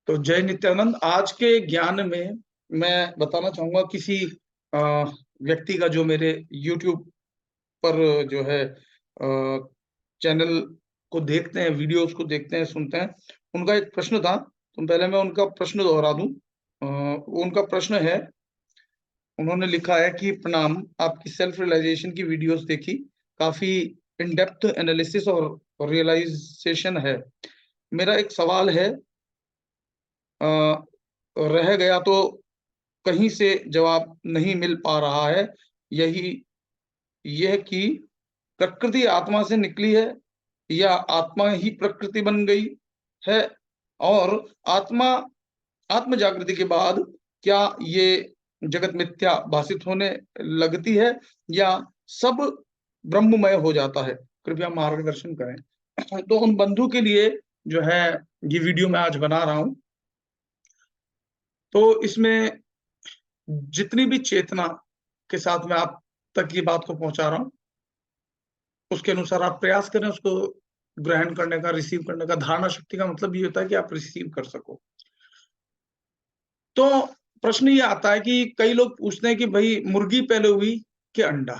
तो जय नित्यानंद। आज के ज्ञान में मैं बताना चाहूंगा किसी अ, व्यक्ति का जो मेरे YouTube पर जो है चैनल को देखते हैं, वीडियोस को देखते हैं, सुनते हैं। उनका एक प्रश्न था, तो पहले मैं उनका प्रश्न दोहरा दूं। उनका प्रश्न है, उन्होंने लिखा है कि प्रणाम, आपकी सेल्फ रियलाइजेशन की वीडियोस देखी, काफी इन डेप्थ एनालिसिस और रियलाइजेशन है। मेरा एक सवाल है, अ, रह गया तो कहीं से जवाब नहीं मिल पा रहा है। यही यह कि प्रकृति आत्मा से निकली है या आत्मा ही प्रकृति बन गई है, और आत्मा आत्म जागृति के बाद क्या ये जगत मिथ्या भाषित होने लगती है या सब ब्रह्ममय हो जाता है? कृपया मार्गदर्शन करें। तो उन बंधु के लिए जो है ये वीडियो मैं आज बना रहा हूं। तो इसमें जितनी भी चेतना के साथ मैं आप तक ये बात को पहुंचा रहा हूं, उसके अनुसार आप प्रयास करें उसको ग्रहण करने का, रिसीव करने का। धारणा शक्ति का मतलब ये होता है कि आप रिसीव कर सको। तो प्रश्न ये आता है कि कई लोग पूछते हैं कि भाई मुर्गी पहले हुई कि अंडा?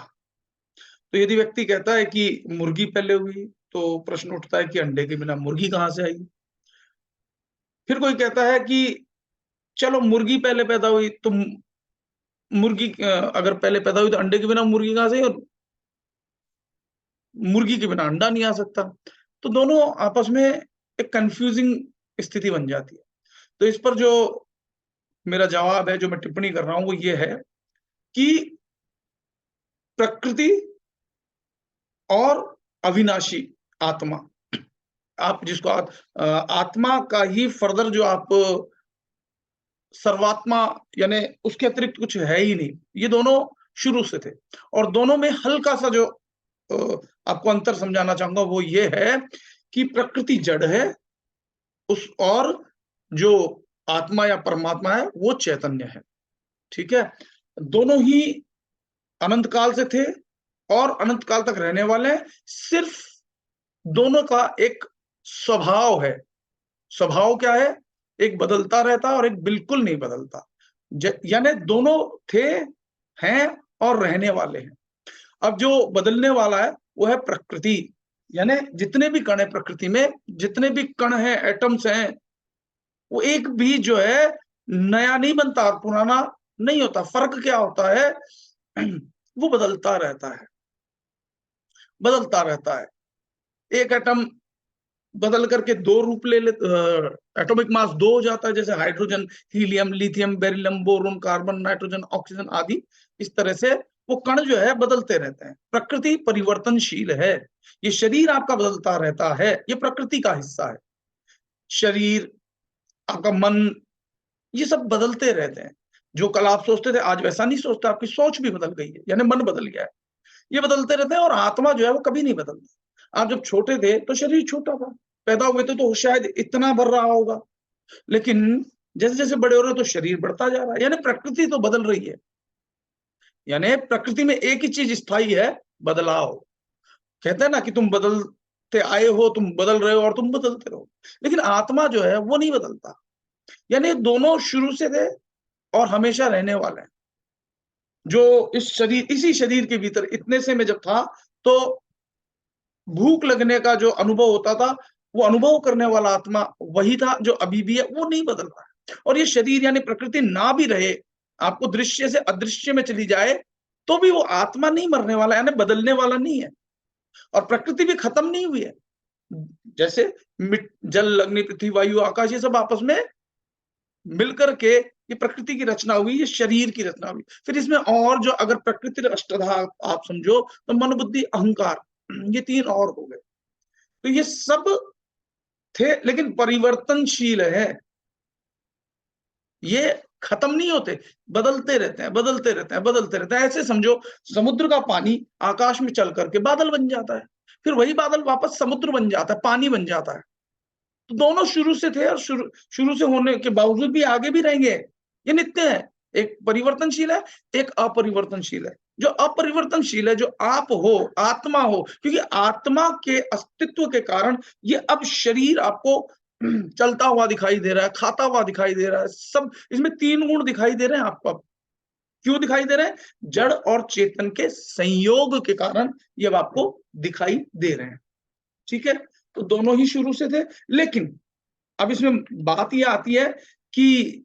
तो यदि व्यक्ति कहता है कि मुर्गी पहले हुई, तो प्रश्न उठता है कि अंडे के बिना मुर्गी कहां से आई? फिर कोई कहता है कि चलो मुर्गी पहले पैदा हुई, तो मुर्गी अगर पहले पैदा हुई तो अंडे के बिना मुर्गी कहां से आई, और मुर्गी के बिना अंडा नहीं आ सकता। तो दोनों आपस में एक कंफ्यूजिंग स्थिति बन जाती है। तो इस पर जो मेरा जवाब है, जो मैं टिप्पणी कर रहा हूं, वो ये है कि प्रकृति और अविनाशी आत्मा, आप जिसको आत्मा का ही फर्दर जो आप सर्वात्मा, यानी उसके अतिरिक्त कुछ है ही नहीं, ये दोनों शुरू से थे। और दोनों में हल्का सा जो आपको अंतर समझाना चाहूंगा वो ये है कि प्रकृति जड़ है, उस और जो आत्मा या परमात्मा है वो चैतन्य है। ठीक है, दोनों ही अनंत काल से थे और अनंत काल तक रहने वाले हैं। सिर्फ दोनों का एक स्वभाव है। स्वभाव क्या है? एक बदलता रहता है और एक बिल्कुल नहीं बदलता। यानी दोनों थे, हैं और रहने वाले हैं। अब जो बदलने वाला है वो है प्रकृति। यानी जितने भी कण है प्रकृति में, जितने भी कण हैं, एटम्स हैं, वो एक भी जो है नया नहीं बनता और पुराना नहीं होता। फर्क क्या होता है? वो बदलता रहता है, बदलता रहता है। एक एटम बदल करके दो रूप ले ले, एटॉमिक मास दो हो जाता है, जैसे hydrogen, helium, lithium, beryllium, boron, carbon, nitrogen, oxygen आदि। इस तरह से वो कण जो है बदलते रहते हैं। प्रकृति परिवर्तनशील है। ये शरीर आपका बदलता रहता है, ये प्रकृति का हिस्सा है। शरीर, आपका मन, ये सब बदलते रहते हैं। जो कल आप सोचते थे आज वैसा नहीं सोचते, आपकी सोच भी बदल गई है, यानी मन बदल गया है। ये बदलते रहते हैं। और आत्मा जो है वो कभी नहीं बदलती। आप जब छोटे थे तो शरीर छोटा था, पैदा हुए थे तो शायद इतना भर रहा होगा, लेकिन जैसे जैसे बड़े हो रहे हो तो शरीर बढ़ता जा रहा है। यानी प्रकृति तो बदल रही है। यानी प्रकृति में एक ही चीज स्थायी है, बदलाव। कहते हैं ना कि तुम बदलते आए हो, तुम बदल रहे हो और तुम बदलते रहो। लेकिन आत्मा जो है वो नहीं बदलता। यानी दोनों शुरू से थे और हमेशा रहने वाले हैं। जो इस शरीर, इसी शरीर के भीतर इतने से में जब था, तो भूख लगने का जो अनुभव होता था, वो अनुभव करने वाला आत्मा वही था जो अभी भी है, वो नहीं बदल रहा है। और ये शरीर यानी प्रकृति ना भी रहे, आपको दृश्य से अदृश्य में चली जाए, तो भी वो आत्मा नहीं मरने वाला, यानी बदलने वाला नहीं है। और प्रकृति भी खत्म नहीं हुई है। जैसे जल, अग्नि, पृथ्वी, वायु, आकाश, ये सब आपस में मिलकर के ये प्रकृति की रचना हुई, ये शरीर की रचना हुई। फिर इसमें और जो अगर प्रकृति अष्टधा आप समझो, तो मन, बुद्धि, अहंकार, ये तीन और हो गए। तो ये सब थे लेकिन परिवर्तनशील है। ये खत्म नहीं होते, बदलते रहते हैं, बदलते रहते हैं, बदलते रहते हैं। ऐसे समझो, समुद्र का पानी आकाश में चल करके बादल बन जाता है, फिर वही बादल वापस समुद्र बन जाता है, पानी बन जाता है। तो दोनों शुरू से थे और शुरू शुरू से होने के बावजूद भी आगे भी रहेंगे। ये नित्य है। एक परिवर्तनशील है, एक अपरिवर्तनशील है। जो अपरिवर्तनशील है, जो आप हो, आत्मा हो, क्योंकि आत्मा के अस्तित्व के कारण ये अब शरीर आपको चलता हुआ दिखाई दे रहा है, खाता हुआ दिखाई दे रहा है, सब इसमें 3 गुण दिखाई दे रहे हैं आपको अब। क्यों दिखाई दे रहे हैं? जड़ और चेतन के संयोग के कारण ये अब आपको दिखाई दे रहे हैं। ठीक है? तो दोनों ही शुरू से थे, लेकिन अब इसमें बात ये आती है कि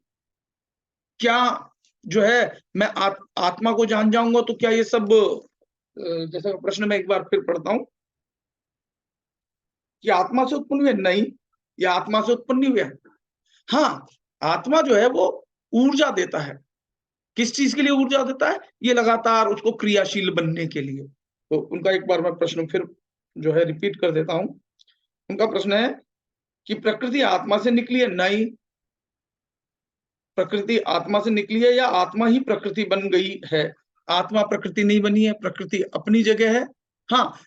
क्या जो है मैं आत्मा को जान जाऊँगा तो क्या ये सब जैसा प्रश्न मैं एक बार फिर पढ़ता हूँ कि आत्मा से उत्पन्न हुए? नहीं, ये आत्मा से उत्पन्न नहीं हुए। हाँ, आत्मा जो है वो ऊर्जा देता है। किस चीज़ के लिए ऊर्जा देता है? ये लगातार उसको क्रियाशील बनने के लिए। तो उनका एक बार मैं प्रश्न फिर जो है रिपीट कर देता हूँ। उनका प्रश्न है कि प्रकृति आत्मा से निकली है? नहीं, प्रकृति आत्मा से निकली है या आत्मा ही प्रकृति बन गई है? आत्मा प्रकृति नहीं बनी है, प्रकृति अपनी जगह है। हाँ,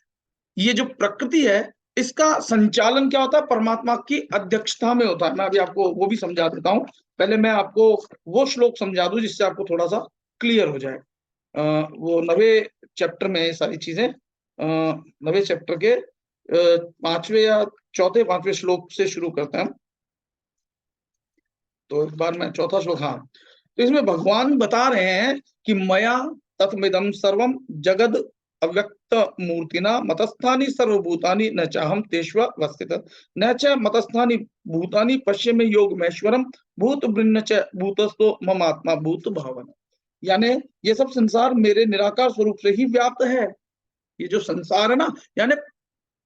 ये जो प्रकृति है, इसका संचालन क्या होता है? परमात्मा की अध्यक्षता में होता है। मैं अभी आपको वो भी समझा देता हूँ। पहले मैं आपको वो श्लोक समझा दूँ जिससे आपको थोड़ा-सा क्लियर हो जाए। वो 9वें चैप्टर में ये सारी चीज़ें 9वें चैप्टर के 5वें या चौथे 5वें श्लोक से शुरू करते हैं हम। तो एक बार मैं चौथा श्लोक, हाँ, तो इसमें भगवान बता रहे हैं कि मया तत्मिदं सर्वं जगद अव्यक्त मूर्तिना मतस्थानि सर्वभूतानि न चाहम तेष्वस्थितः न च मतस्थानि भूतानि पश्यमे योगमेश्वरम भूत बृन्न च भूतस्थो मम आत्मा भूत भावन। यानी ये सब संसार मेरे निराकार स्वरूप से ही व्याप्त है। ये जो संसार है ना, यानी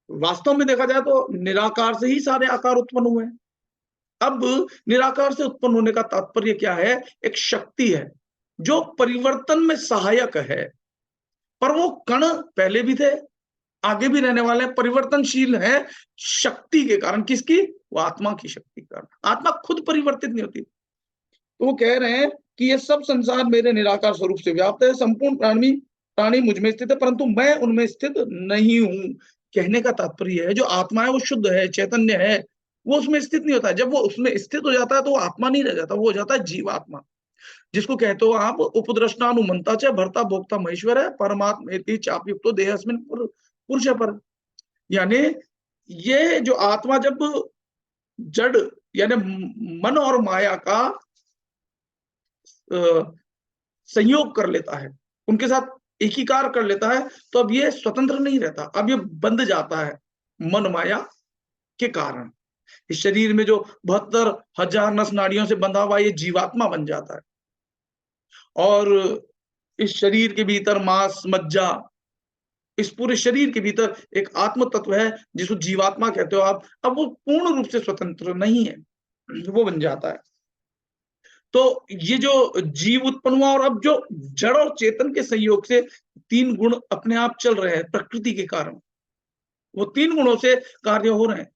वास्तव में देखा जाए तो निराकार से ही सारे आकार उत्पन्न हुए हैं। अब निराकार से उत्पन्न होने का तात्पर्य क्या है? एक शक्ति है जो परिवर्तन में सहायक है, पर वो कण पहले भी थे, आगे भी रहने वाले हैं, परिवर्तनशील है शक्ति के कारण। किसकी? वो आत्मा की शक्ति के कारण। आत्मा खुद परिवर्तित नहीं होती। तो वो कह रहे हैं कि ये सब संसार मेरे निराकार स्वरूप से व्याप्त है, संपूर्ण प्राणी मुझ में स्थित है, परंतु मैं उनमें स्थित नहीं हूं। कहने का तात्पर्य है जो आत्मा है वो शुद्ध है, चैतन्य है, वो उसमें स्थित नहीं होता है। जब वो उसमें स्थित हो जाता है तो वो आत्मा नहीं रह जाता, वो हो जाता है जीवात्मा, जिसको कहते हो आप उपद्रष्टानुमंता च भर्ता भोक्ता महेश्वर है परमात्मेति चापयुक्तो देहस्मिन् पुरुष पर। यानी ये जो आत्मा जब जड़ यानी मन और माया का संयोग कर लेता है, उनके साथ एकीकार कर लेता है, तो अब ये स्वतंत्र नहीं रहता, अब ये बंध जाता है मन माया के कारण। इस शरीर में जो 72,000 नस नाड़ियों से बंधा हुआ ये जीवात्मा बन जाता है, और इस शरीर के भीतर मांस मज्जा, इस पूरे शरीर के भीतर एक आत्म तत्व है जिसको जीवात्मा कहते हो आप। अब वो पूर्ण रूप से स्वतंत्र नहीं है, वो बन जाता है। तो ये जो जीव उत्पन्न हुआ और अब जो जड़ और चेतन के संयोग से 3 गुण अपने आप चल रहे हैं प्रकृति के कारण, वो 3 गुणों से कार्य हो रहे हैं।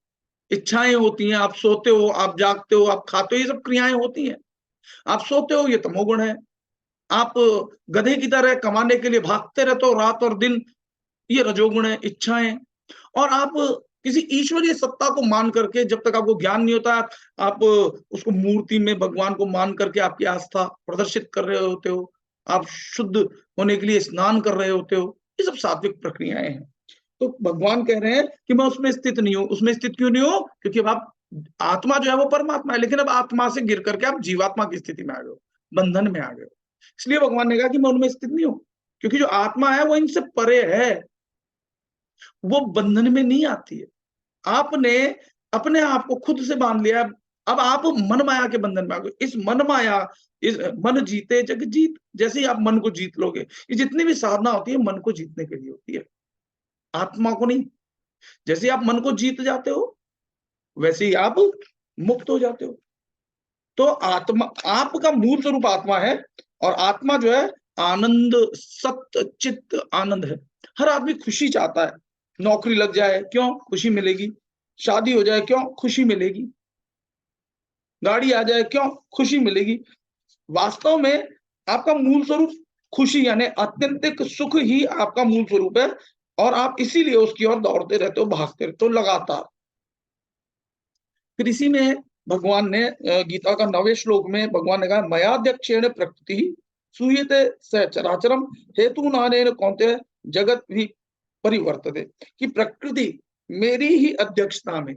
इच्छाएं होती हैं, आप सोते हो, आप जागते हो, आप खाते हो, ये सब क्रियाएं होती हैं। आप सोते हो, ये तमोगुण है। आप गधे की तरह कमाने के लिए भागते रहते हो रात और दिन, ये रजोगुण है, इच्छाएं। और आप किसी ईश्वरीय सत्ता को मान करके जब तक आपको ज्ञान नहीं होता, आप उसको मूर्ति में भगवान को मान करके आपकी आस्था प्रदर्शित कर रहे होते हो, आप शुद्ध होने के लिए स्नान कर रहे होते हो। ये सब सात्विक प्रक्रियाएं हैं। तो भगवान कह रहे हैं कि मैं उसमें स्थित नहीं हूं। उसमें स्थित क्यों नहीं हो? क्योंकि अब आप आत्मा जो है वो परमात्मा है, लेकिन अब आत्मा से गिर करके आप जीवात्मा की स्थिति में आ गए हो, बंधन में आ गए हो। इसलिए भगवान ने कहा कि मैं उनमें स्थित नहीं हूं, क्योंकि जो आत्मा है वो इनसे परे है, वो बंधन में नहीं आती है। आपने अपने आप को खुद से बांध लिया। अब आप मन माया के बंधन में आ गए। इस मन माया, इस मन जीते जग जीत, जैसे ही आप मन को जीत लोगे, ये जितनी भी साधना होती है मन को जीतने के लिए होती है, आत्मा को नहीं। जैसे आप मन को जीत जाते हो वैसे ही आप मुक्त हो जाते हो। तो आत्मा, आपका मूल स्वरूप आत्मा है, और आत्मा जो है आनंद, सत्य चित्त आनंद है। हर आदमी खुशी चाहता है। नौकरी लग जाए, क्यों? खुशी मिलेगी। शादी हो जाए, क्यों? खुशी मिलेगी। गाड़ी आ जाए, क्यों? खुशी मिलेगी। वास्तव में आपका मूल स्वरूप खुशी यानी आत्यंतिक सुख ही आपका मूल स्वरूप है, और आप इसीलिए उसकी ओर दौड़ते रहते हो, भागते रहते हो लगातार। फिर इसी में भगवान ने गीता का 9वें श्लोक में भगवान ने कहा मयाध्यक्षेण प्रकृति सूयते स चराचरम हेतु नानेन कौन्तेय जगत भी परिवर्तते, कि प्रकृति मेरी ही अध्यक्षता में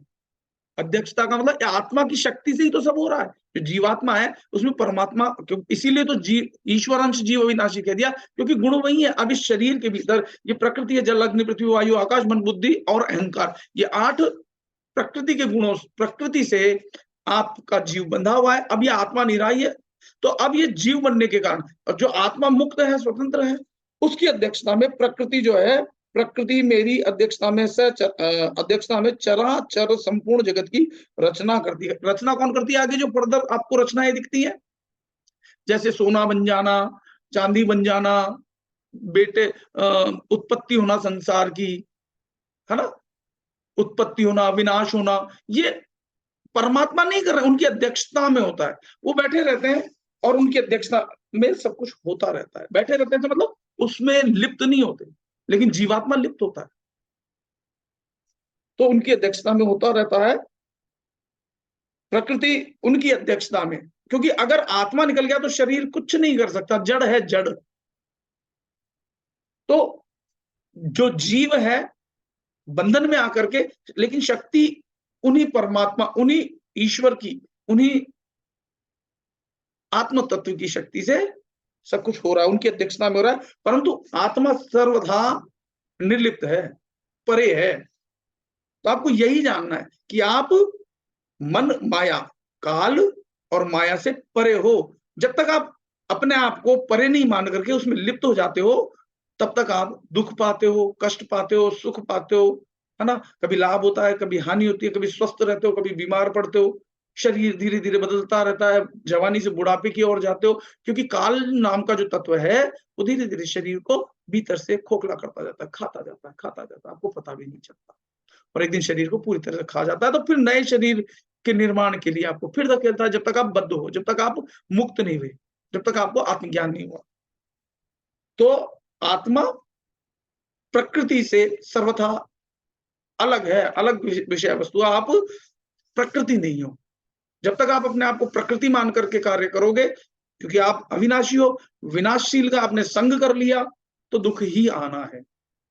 अध्यक्षता का मतलब आत्मा की शक्ति से ही तो सब हो रहा है। जो जीवात्मा है उसमें परमात्मा, इसीलिए तो ईश्वर अंश जीव अविनाशी कह दिया, क्योंकि गुण वही है। अब इस शरीर के भीतर ये प्रकृति है, जल अग्नि पृथ्वी वायु आकाश मन बुद्धि और अहंकार, ये 8 प्रकृति के गुणों, प्रकृति से आपका जीव बंधा हुआ है। अब ये आत्मा निराई है, तो अब ये जीव बनने के कारण जो आत्मा मुक्त है, स्वतंत्र है, उसकी अध्यक्षता में प्रकृति जो है, प्रकृति मेरी अध्यक्षता में अध्यक्षता में चराचर संपूर्ण जगत की रचना करती है। रचना कौन करती है? आगे जो फर्दर आपको रचनाएं दिखती है, जैसे सोना बन जाना, चांदी बन जाना, बेटे उत्पत्ति होना संसार की, है ना, उत्पत्ति होना, विनाश होना, ये परमात्मा नहीं कर रहे, उनकी अध्यक्षता में होता है। वो बैठे रहते हैं और उनकी अध्यक्षता में सब कुछ होता रहता है। बैठे रहते हैं तो मतलब उसमें लिप्त नहीं होते, लेकिन जीवात्मा लिप्त होता है, तो उनकी अध्यक्षता में होता रहता है। प्रकृति उनकी अध्यक्षता में, क्योंकि अगर आत्मा निकल गया तो शरीर कुछ नहीं कर सकता, जड़ है, जड़। तो जो जीव है बंधन में आकर के, लेकिन शक्ति उन्हीं परमात्मा, उन्हीं ईश्वर की, उन्हीं आत्म तत्व की शक्ति से सब कुछ हो रहा है, उनकी अध्यक्षता में हो रहा है। परंतु आत्मा सर्वथा निर्लिप्त है, परे है। तो आपको यही जानना है कि आप मन, माया, काल और माया से परे हो। जब तक आप अपने आप को परे नहीं मान करके उसमें लिप्त हो जाते हो, तब तक आप दुख पाते हो, कष्ट पाते हो, सुख पाते हो, है ना। कभी लाभ होता है, कभी हानि होती है, कभी स्वस्थ रहते हो, कभी बीमार पड़ते हो, शरीर धीरे धीरे बदलता रहता है, जवानी से बुढ़ापे की ओर जाते हो, क्योंकि काल नाम का जो तत्व है वो धीरे धीरे शरीर को भीतर से खोखला करता जाता है, खाता जाता है, खाता जाता है, आपको पता भी नहीं चलता, और एक दिन शरीर को पूरी तरह से खा जाता है। तो फिर नए शरीर के निर्माण के लिए आपको फिर धकेलता है, जब तक आप बद्ध हो, जब तक आप मुक्त नहीं हुए, जब तक आपको आत्मज्ञान नहीं हुआ। तो आत्मा प्रकृति से सर्वथा अलग है, अलग विषय वस्तु। आप प्रकृति नहीं हो। जब तक आप अपने आप को प्रकृति मान करके कार्य करोगे, क्योंकि आप अविनाशी हो, विनाशशील का आपने संग कर लिया, तो दुख ही आना है।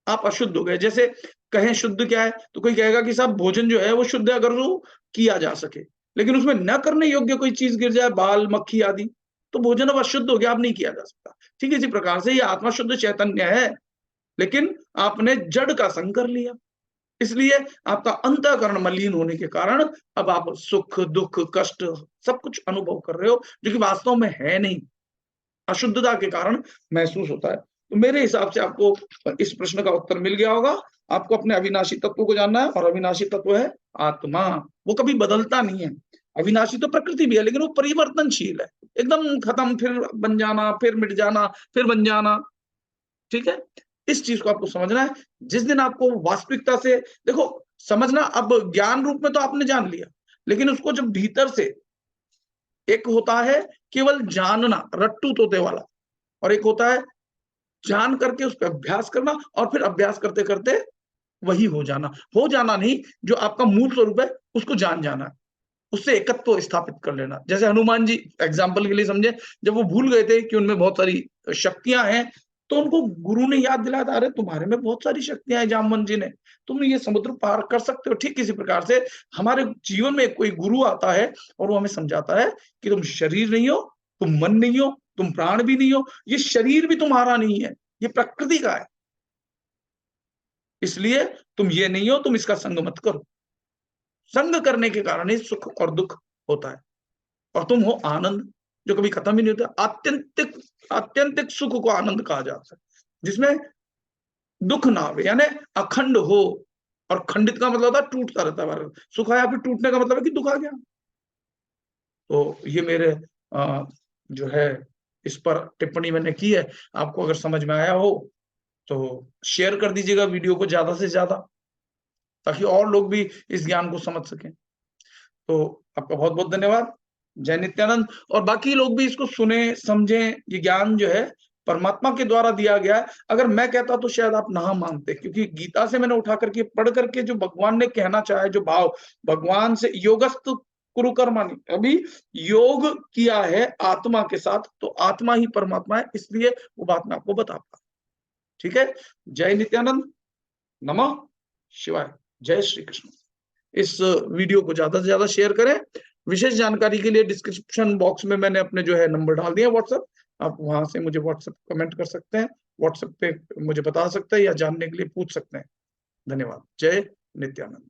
आप अशुद्ध हो गए। जैसे कहें शुद्ध क्या है, तो कोई कहेगा कि साहब भोजन जो है वो शुद्ध है अगर वो किया जा सके, लेकिन उसमें न करने योग्य कोई चीज गिर जाए, बाल, मक्खी आदि, तो भोजन अब अशुद्ध हो गया, अब नहीं किया जा सकता। ठीक है, इसी प्रकार से ये आत्मा शुद्ध चैतन्य है, लेकिन आपने जड़ का संग कर लिया, इसलिए आपका अंतःकरण मलिन होने के कारण अब आप सुख, दुख, कष्ट सब कुछ अनुभव कर रहे हो, जो कि वास्तव में है नहीं, अशुद्धता के कारण महसूस होता है। तो मेरे हिसाब से आपको इस प्रश्न का उत्तर मिल गया होगा। आपको अपने अविनाशी तत्व को जानना है, और अविनाशी तत्व है आत्मा, वो कभी बदलता नहीं है। अविनाशी तो प्रकृति भी है, लेकिन वो परिवर्तनशील है, एकदम खत्म, फिर बन जाना, फिर मिट जाना, फिर बन जाना। ठीक है, इस चीज को आपको समझना है। जिस दिन आपको वास्तविकता से देखो समझना, अब ज्ञान रूप में तो आपने जान लिया, लेकिन उसको जब भीतर से, एक होता है केवल जानना रट्टू तोते वाला, और एक होता है जान करके उस पर अभ्यास करना, और फिर अभ्यास करते करते वही हो जाना। हो जाना नहीं, जो आपका मूल स्वरूप है उसको जान जाना, उससे एकत्व स्थापित कर लेना। जैसे हनुमान जी एग्जाम्पल के लिए समझे, जब वो भूल गए थे कि उनमें बहुत सारी शक्तियां हैं, तो उनको गुरु ने याद दिलाया था, अरे तुम्हारे में बहुत सारी शक्तियां हैं जामवंत जी ने, तुम ये समुद्र पार कर सकते हो। ठीक इसी प्रकार से हमारे जीवन में कोई गुरु आता है और वो हमें समझाता है कि तुम शरीर नहीं हो, तुम मन नहीं हो, तुम प्राण भी नहीं हो, ये शरीर भी तुम्हारा नहीं है, ये प्रकृति का है, इसलिए तुम ये नहीं हो, तुम इसका संग मत करो। संग करने के कारण ही सुख और दुख होता है, और तुम हो आनंद, जो कभी खत्म ही नहीं होता। आत्यंतिक आत्यंतिक सुख को आनंद कहा जाता है, जिसमें दुख ना हो, यानी अखंड हो। और खंडित का मतलब होता है टूटता रहता है, सुख आया फिर टूटने का मतलब है कि दुख आ गया। तो ये मेरे जो है इस पर टिप्पणी मैंने की है। आपको अगर समझ में आया हो तो शेयर कर दीजिएगा वीडियो को ज्यादा से ज्यादा, ताकि और लोग भी इस ज्ञान को समझ सकें। तो आपका बहुत बहुत धन्यवाद। जय नित्यानंद। और बाकी लोग भी इसको सुने, समझें। ये ज्ञान जो है परमात्मा के द्वारा दिया गया है। अगर मैं कहता तो शायद आप ना मानते, क्योंकि गीता से मैंने उठा करके पढ़ करके जो भगवान ने कहना चाहा है, जो भाव भगवान से, योगस्त कुरु कर्माणि, अभी योग किया है आत्मा के साथ, तो आत्मा ही परमात्मा है, इसलिए वो बात मैं आपको बता पा। ठीक है, जय नित्यानंद, नमः शिवाय, जय श्री कृष्ण। इस वीडियो को ज्यादा से ज्यादा शेयर करें। विशेष जानकारी के लिए डिस्क्रिप्शन बॉक्स में मैंने अपने जो है नंबर डाल दिया व्हाट्सएप, आप वहां से मुझे व्हाट्सएप कमेंट कर सकते हैं, व्हाट्सएप पे मुझे बता सकते हैं या जानने के लिए पूछ सकते हैं। धन्यवाद। जय नित्यानंद।